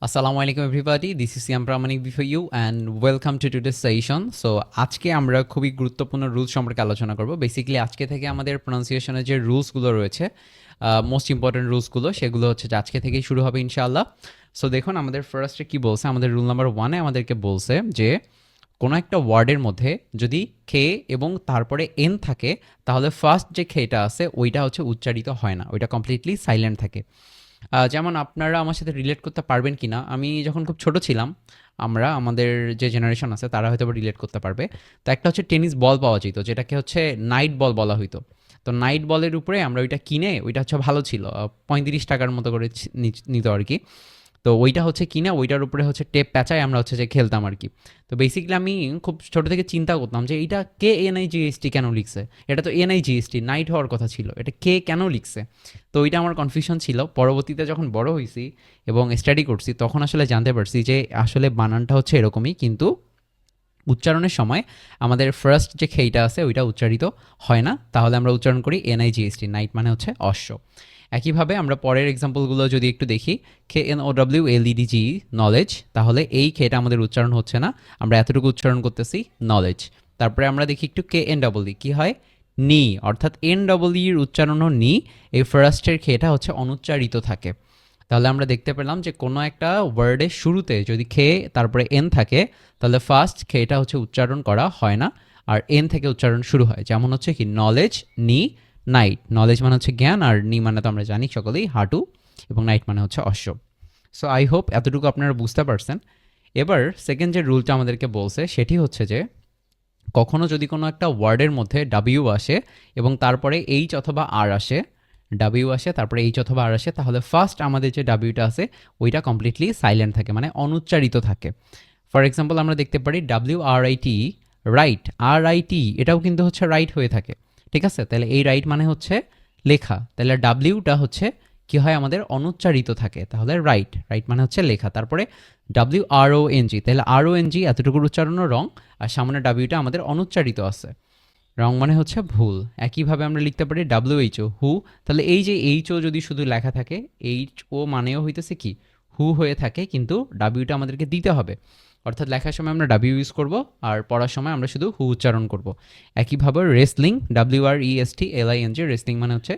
আসসালামু আলাইকুম everybody, this is Siyam Pramanik before you and welcome to today session. So আজকে আমরা খুবই গুরুত্বপূর্ণ রুলস সম্পর্কে আলোচনা করব। বেসিক্যালি আজকে থেকে আমাদের প্রোনাউন্সিয়েশনের যে রুলসগুলো রয়েছে, মোস্ট ইম্পর্টেন্ট রুলসগুলো, সেগুলো হচ্ছে যে আজকে থেকেই শুরু হবে ইনশাআল্লাহ। সো দেখুন আমাদের ফার্স্টে কি বলছে, আমাদের রুল নাম্বার 1-এ আমাদেরকে বলছে যে কোনো একটা ওয়ার্ডের মধ্যে যদি খে এবং তারপরে এন থাকে, তাহলে ফার্স্ট যে খেটা আছে ওইটা হচ্ছে উচ্চারিত হয় না, ওইটা কমপ্লিটলি সাইলেন্ট থাকে। যেমন আপনারা আমার সাথে রিলেট করতে পারবেন কি না, আমি যখন খুব ছোট ছিলাম, আমাদের যে জেনারেশন আছে তারা হয়তো রিলেট করতে পারবে। তো একটা হচ্ছে টেনিস বল পাওয়া যেত, যেটাকে হচ্ছে নাইট বল বলা হইতো। তো নাইট বলের উপরে আমরা ওইটা কিনে, ওইটা হচ্ছে ভালো ছিল, 35 টাকার মতো করে নিত আর কি। তো ওইটা হচ্ছে কিনা ওইটার উপরে হচ্ছে টেপ প্যাঁচায় আমরা হচ্ছে যে খেলতাম আর কি। তো বেসিক্যালি আমি খুব ছোট থেকে চিন্তা করতাম যে এইটা কে এনআইজিএসটি কেন লিখছে, এটা তো এনআইজিএসটি নাইট হওয়ার কথা ছিল, এটা কে কেন লিখছে। তো ওইটা আমার কনফিউশন ছিল। পরবর্তীতে যখন বড় হয়েছি এবং স্টাডি করছি তখন আসলে জানতে পারছি যে আসলে বানানটা হচ্ছে এরকমই, কিন্তু উচ্চারণের সময় আমাদের ফার্স্ট যে খেইটা আছে ওইটা উচ্চারিত হয় না, তাহলে আমরা উচ্চারণ করি এনআইজিএসটি, নাইট মানে হচ্ছে অশ্ব। একইভাবে আমরা পরের এক্সাম্পলগুলো যদি একটু দেখি, KNOWLEDG নলেজ, তাহলে এই খেটা আমাদের উচ্চারণ হচ্ছে না, আমরা এতটুকু উচ্চারণ করতেছি নলেজ। তারপরে আমরা দেখি একটু KNWE, কি হয় নি, অর্থাৎ NWEর উচ্চারণও নি, এই ফার্স্টের খেটা হচ্ছে অনুচ্চারিত থাকে। তাহলে আমরা দেখতে পেলাম যে কোনো একটা ওয়ার্ডের শুরুতে যদি খে তারপরে এন থাকে, তাহলে ফার্স্ট খেটা হচ্ছে উচ্চারণ করা হয় না, আর এন থেকে উচ্চারণ শুরু হয়। যেমন হচ্ছে কি নলেজ নি নাইট, নলেজ মানে হচ্ছে জ্ঞান, আর নি মানে তো আমরা জানি সকলেই হাঁটু, এবং নাইট মানে হচ্ছে অশ্ব। সো আই হোপ এতটুকু আপনারা বুঝতে পারছেন। এবার সেকেন্ড যে রুলটা আমাদেরকে বলছে সেটি হচ্ছে যে কখনো যদি কোনো একটা ওয়ার্ডের মধ্যে ডাব্লিউ আসে এবং তারপরে এইচ অথবা আর আসে, ডাব্লিউ আসে তারপরে এইচ অথবা আর আসে, তাহলে ফার্স্ট আমাদের যে ডাব্লিউটা আছে ওইটা কমপ্লিটলি সাইলেন্ট থাকে, মানে অনুচ্চারিত থাকে। ফর এক্সাম্পল আমরা দেখতে পারি WRIT, রাইট, RIT, এটাও কিন্তু হচ্ছে রাইট হয়ে থাকে, ঠিক আছে। তাহলে এই রাইট মানে হচ্ছে লেখা, তাহলে ডাব্লিউটা হচ্ছে কি হয় আমাদের অনুচ্চারিত থাকে, তাহলে রাইট, রাইট মানে হচ্ছে লেখা। তারপরে WRONG, তাহলে RONG এতটুকুর উচ্চারণও রং, আর সামনে ডাব্লিউটা আমাদের অনুচ্চারিত আছে, রং মানে হচ্ছে ভুল। একইভাবে আমরা লিখতে পারি WHO, হু, তাহলে এই যে এইচও যদি শুধু লেখা থাকে, এইচও মানেও হইতেছে কি হু হয়ে থাকে, কিন্তু ডাব্লিউটা আমাদেরকে দিতে হবে, অর্থাৎ লেখার সময় আমরা ডাব্লিউ ইউজ করব, আর পড়ার সময় আমরা শুধু হু উচ্চারণ করব। একইভাবে রেসলিং, WRESTLING, রেসলিং মানে হচ্ছে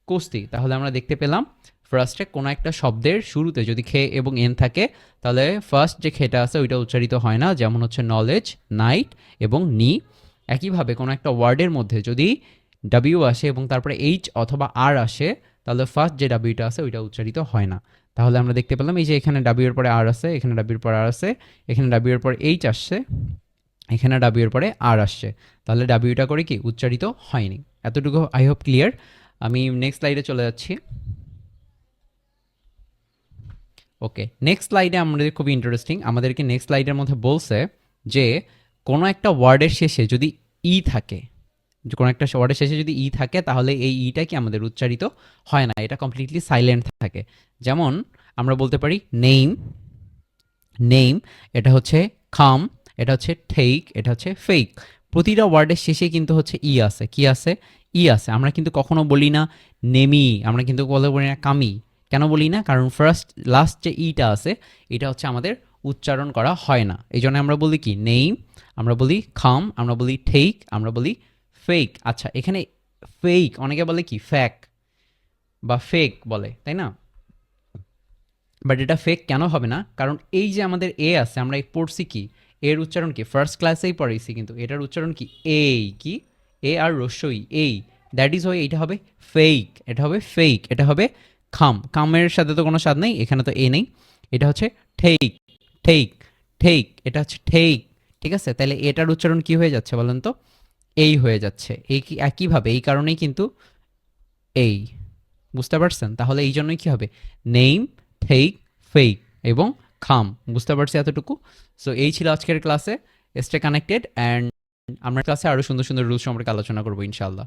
কুস্তি। তাহলে আমরা দেখতে পেলাম ফার্স্টে কোনো একটা শব্দের শুরুতে যদি খে এবং এন থাকে, তাহলে ফার্স্ট যে খেটা আছে ওইটা উচ্চারিত হয় না, যেমন হচ্ছে নলেজ, নাইট এবং নি। একইভাবে কোনো একটা ওয়ার্ডের মধ্যে যদি ডাব্লিউ আসে এবং তারপরে এইচ অথবা আর আসে, তাহলে ফার্স্ট যে ডাব্লিউটা আছে ওইটা উচ্চারিত হয় না। তাহলে আমরা দেখতে পেলাম এই যে এখানে ডাব্লিউ এর পরে আর আছে, এখানে ডাব্লিউ এর পরে আর আছে, এখানে ডাব্লিউ এর পরে এইচ আসছে, এখানে ডাব্লিউ এর পরে আর আসছে, তাহলে ডাব্লিউটা করে কি উচ্চারিত হয়নি। এতটুকু আই হোপ ক্লিয়ার। আমি নেক্সট স্লাইডে চলে যাচ্ছি। ওকে, নেক্সট স্লাইডে আমাদের খুবই ইন্টারেস্টিং, আমাদেরকে নেক্সট স্লাইডের মধ্যে বলছে যে কোনো একটা ওয়ার্ডের শেষে যদি ই থাকে, যে কোনো একটা ওয়ার্ডের শেষে যদি ই থাকে, তাহলে এই ইটা কি আমাদের উচ্চারিত হয় না, এটা কমপ্লিটলি সাইলেন্ট থাকে। যেমন আমরা বলতে পারি নেইম, নেইম, এটা হচ্ছে খাম, এটা হচ্ছে ঠেক, এটা হচ্ছে ফেক। প্রতিটা ওয়ার্ডের শেষে কিন্তু হচ্ছে ই আছে, কি আছে, ই আছে। আমরা কিন্তু কখনো বলি না নেমি, আমরা কিন্তু বলি না কামি। কেন বলি না? কারণ ফার্স্ট লাস্ট যে ইটা আছে এটা হচ্ছে আমাদের উচ্চারণ করা হয় না, এই জন্য আমরা বলি কি নেইম, আমরা বলি খাম, আমরা বলি ঠেক, আমরা বলি ফেক। আচ্ছা, এখানে ফেক অনেকে বলে কি ফ্যাক বা ফেক বলে, তাই না? বাট এটা ফেক কেন হবে না? কারণ এই যে আমাদের এ আছে, আমরা পড়ছি কি, এর উচ্চারণ কি ফার্স্ট ক্লাসেই পড়াইছি, কিন্তু এটার উচ্চারণ কি এই, কি এ আর রস্যই এই, দ্যাট ইজ ওয়াই এটা হবে ফেক, এটা হবে ফেক, এটা হবে খাম, খামের সাথে তো কোনো স্বাদ নেই, এখানে তো এ নেই, এটা হচ্ছে ঠেক, ঠেক, ঠেক, এটা হচ্ছে ঠেক, ঠিক আছে। তাহলে এটার উচ্চারণ কি হয়ে যাচ্ছে বলেন তো? এই হয়ে যাচ্ছে। এই কি একইভাবে এই কারণেই কিন্তু এই, বুঝতে পারছেন? তাহলে এই জন্যই কি হবে নেইম, ঠেক, ফেক এবং খাম। বুঝতে পারছি এতটুকু। সো এই ছিল আজকের ক্লাসে। স্টে কানেক্টেড অ্যান্ড আমরা ক্লাসে আরও সুন্দর সুন্দর রুলস সম্পর্কে আলোচনা করবো ইনশাআল্লাহ।